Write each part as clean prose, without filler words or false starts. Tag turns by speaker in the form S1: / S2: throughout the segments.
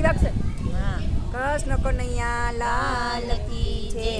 S1: કૃષ્ણ કનૈયા લાલ કી જય.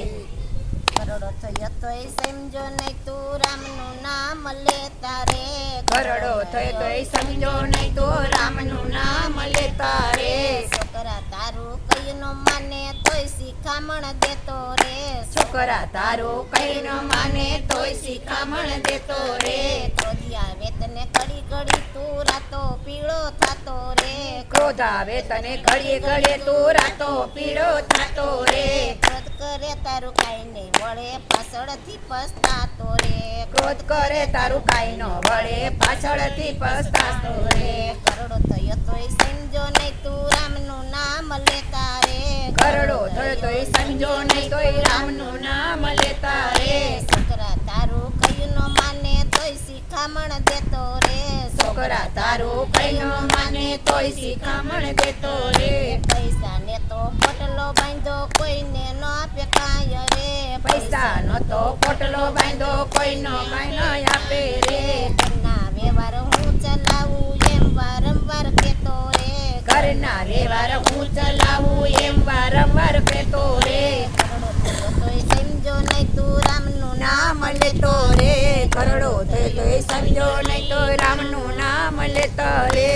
S2: કરોડો થયો તોય સમજો નહીં તું રામનું નામ લેતા રે.
S1: ગરડો થયો તોય સમજો નહીં તો રામનું નામ લેતા રે.
S2: છોકરા તારું કઈ નો માને તોય શિખામણ દેતો રે.
S1: છોકરા તારું કઈ ન માને તોય શિખામણ દેતો રે.
S2: ક્રોધી આવે તને ઘડી ઘડી તું રાતો પીળો થાતો રે.
S1: ક્રોધ આવે તને ઘડીએ ઘડીએ તું રાતો પીળો થાતો રે.
S2: ક્રોધ કરે તારું કાઈ નહીં વળે પાછળથી પસ્તાતો રે.
S1: ક્રોધ કરે તારું કાઈ ન વળે પાછળથી પસ્તાતો રે.
S2: કરોડો થયો તોય સમજો નહીં તું રામનું નામ લેતા રે.
S1: ગરડો થયો તોય સમજો નહીં તોય રામનું નામ લેતા રે.
S2: છોકરા તારું કયું નો માને તોય શિખામણ દેતો રે.
S1: છોકરા તારું કઈ ન માને તોય શિખામણ દેતો રે.
S2: પૈસા ને તો પોટલો બાંધો કોઈને ન આપે કાંઈ રે.
S1: પૈસા નો તો પોટલો બાંધો કોઈ નો કાઈ ન આપે રે.
S2: ઘરના વ્યવહાર હું ચલાવું એમ વારંવાર કહેતો રે.
S1: ઘરના વ્યવહાર હું ચલાવું એમ વારંવાર કહેતો રે.
S2: કરોડો થયો તોય સમજો નહીં તું રામનું
S1: નામ લેતો રે. ગરડો થયો તોય સમજો નહીં તો રામનું નામ લેતો રે.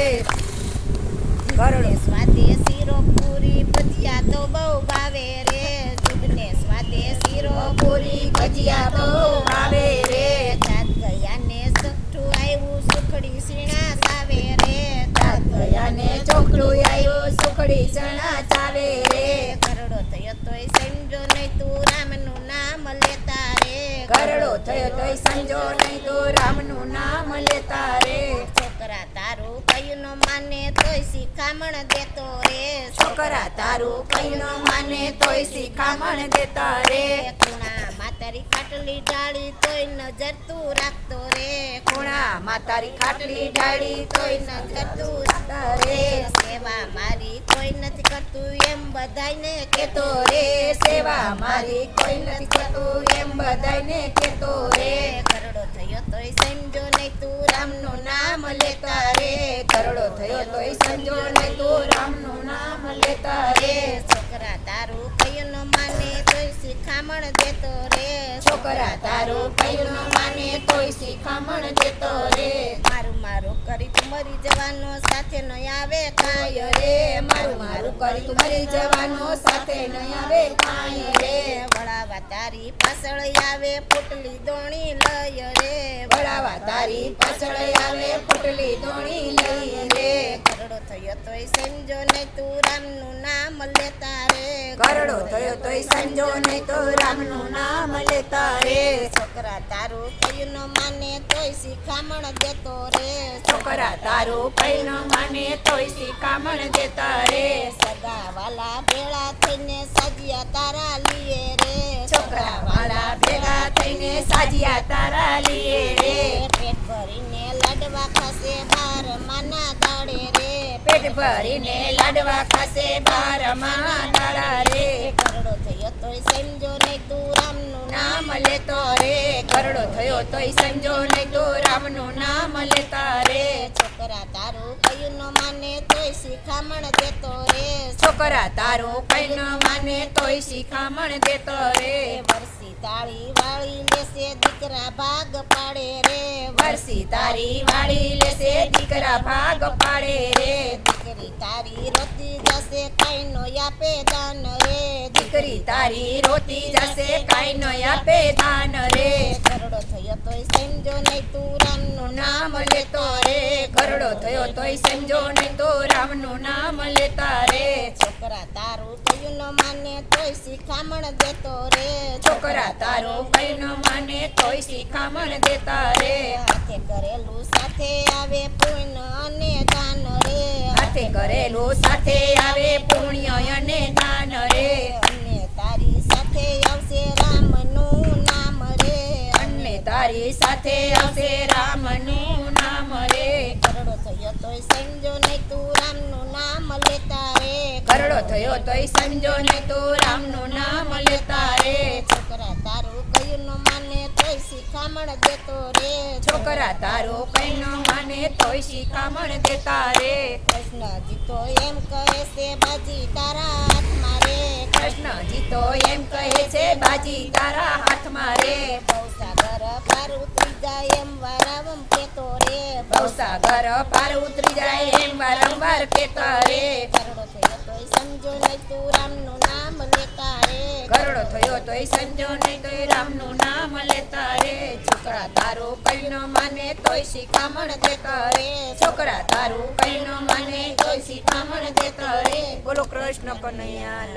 S1: ગરડો
S2: સ્વાદે શીરો પૂરી ભજીયા તો બહુ ભાવે રે. દૂધને સ્વાદે શીરો
S1: પૂરી ભજીયા બહુ ભાવે રે.
S2: જાત ગયા ને સઠું આવ્યું સુખડી સીણા સાવે રે.
S1: તાત ગયા ને ચોકડું આવ્યું સુખડી ચણા ચાવે રે.
S2: કરોડો થયો તોય સમજો નહીં તું રામનું નામ લેતા રે.
S1: ગરડો થયો તોય સમજો નહીં તો રામનું નામ લેતા રે.
S2: છોકરા તારું કયું ન માને તોય શિખામણ દેતો રે.
S1: છોકરા તારું કઈ ન માને તોય શિખામણ દેતા રે.
S2: ખૂણા માતારી ખાટલી ડાળી તોય નજર તું રાખતો રે.
S1: ખૂણામાં તારી ખાટલી ડાળી તોય નજર તું રાખતા રે.
S2: સેવા મારી કોઈ નથી કરતું એમ બધાયને
S1: કેતો રે. સેવા મારી કોઈ નથી કરતું એમ બધાયને કેતો રે.
S2: કરોડો થયો તોય સમજો નહીં તું
S1: રામનું નામ લેતા રે. ગરડો થયો તોય સમજો નહીં તો રામનું નામ લેતા રે.
S2: છોકરા તારું કયું ન માને તોય શિખામણ દેતો રે.
S1: છોકરા તારું કઈ ન માને તોય શિખામણ દેતો રે.
S2: મારું મારું કરી તું મરી જવાનો સાથે ન આવે કાંઈ
S1: રે. મારું મારું કરી તું મરી જવાનો સાથે નહીં આવે કાંઈ રે.
S2: વળાવા તારી પાછળ આવે પોટલી દોણી લય રે.
S1: વળાવા તારી પાછળ આવે પોટલી દોણી લઈ રે.
S2: કરોડો થયો તોય સમજો નહીં તું રામનું નામ લેતા રે.
S1: ગરડો થયો તોય સમજો નહીં તો રામનું નામ લેતા રે.
S2: છોકરા તારું કયું ન માને તોય શિખામણ દેતો રે.
S1: છોકરા તારું કઈ ન માને તોય શિખામણ દેતા રે.
S2: સગા વાલા ભેળા થઈને સાજ્યા તારા લીએ રે.
S1: છોકરા વાળા ભેગા થઈને સાજ્યા તારા લીએ રે.
S2: પેટ ભરીને લાડવા ખાશે બાર માના દાડે રે.
S1: પેટ ભરીને લાડવા ખાશે બારમાં દાડા રે.
S2: કરોડો થયો તોય સમજો નહીં તું રામનું
S1: નામ લેતો રે. ગરડો થયો તોય સમજો નહીં તો રામનું નામ લેતા રે.
S2: છોકરા તારું કયું ન માને તોય શિખામણ દેતો રે.
S1: છોકરા તારું કઈ ન માને તોય શિખામણ દેતો રે.
S2: વરસી તાળી વાળી લેશે દીકરા ભાગ પાડે રે.
S1: વરસી તારી વાળી લેશે દીકરા ભાગ પાડે રે.
S2: દીકરી તારી રોતી જશે કઈ નો આપે દાન રે.
S1: દીકરી તારી રોતી જશે કાંઈ ન આપે દાન રે.
S2: કરોડો થયો તોય સમજો નહીં તું રામનું
S1: નામ લેતો રે. ગરડો થયો તોય સમજો નહીં તો રામનું નામ લેતા રે.
S2: છોકરા તારું કયું ન માને તોય શિખામણ દેતો રે.
S1: છોકરા તારું કઈ ન માને તોય શિખામણ દેતા રે.
S2: હાથે કરેલું સાથે આવે પુણ્ય અને દાન રે.
S1: હાથે કરેલું સાથે આવે પુણ્ય અને દાન રે.
S2: અને તારી સાથે આવશે રામનું નામ રે.
S1: અને તારી સાથે આવશે રામનું નામ રે.
S2: કરોડો થયો તોય સમજો નહીં તું રામનું નામ લેતા રે.
S1: ગરડો થયો તોય સમજો નહીં તો રામનું નામ લેતા રે
S2: છોકરા તારું કયું ન માને તોય શિખામણ દેતો રે
S1: છોકરા તારો કઈ ન માને તોય શિખામણ દેતા રે
S2: કૃષ્ણજી તો એમ કહે છે બાજી તારા હાથમાં રે
S1: કૃષ્ણજી તો એમ કહે છે બાજી તારા હાથમાં રે
S2: ભવસાગર પાર ઉતરી જાય એમ વારાવમ કેતો રે
S1: ભવસાગર પાર ઉતરી જાય એમ વારંવાર કહેતા રે
S2: કરડો થયો તોય સમજો નહીં તું રામનું નામ લેતા રે
S1: ગરડો થયો તોય સમજો નહીં તોય રામનું નામ લેતા રે છોકરા તારું કઈ ન માને તોય શિખામણ દેતા રે છોકરા તારું કઈ ન માને તોય શિખામણ દેતા રે બોલો કૃષ્ણ કનૈયા